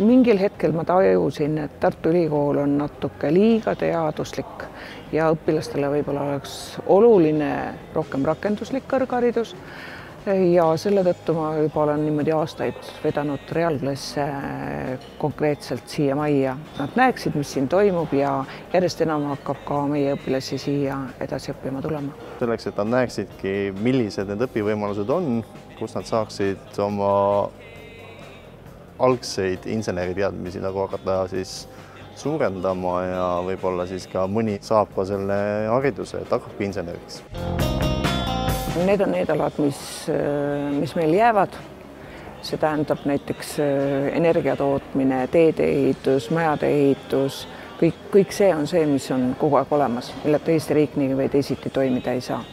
Mingil hetkel ma tajusin, et Tartu Ülikool on natuke liiga teaduslik ja õpilastele võib-olla oleks oluline rohkem rakenduslik kõrgharidus. Ja selle tõttu ma juba olen niimoodi aastaid vedanud reaalklasse konkreetselt siia majja. Nad näeksid, mis siin toimub ja järjest enam hakkab ka meie õpilasi siia edasi õppima tulema. Selleks, et nad näeksidki, millised need õpivõimalused on, kus nad saaksid oma algseid inseneriteadmisi nagu hakata siis suurendama ja võib-olla siis ka mõni saab ka selle hariduse, et hakkabki inseneriks. Need on need alad, mis meil jäävad. See tähendab näiteks energia tootmine, teede ehitus, majade ehitus. Kõik see on see, mis on kogu aeg olemas, milleta Eesti riik nii või teisiti toimida ei saa.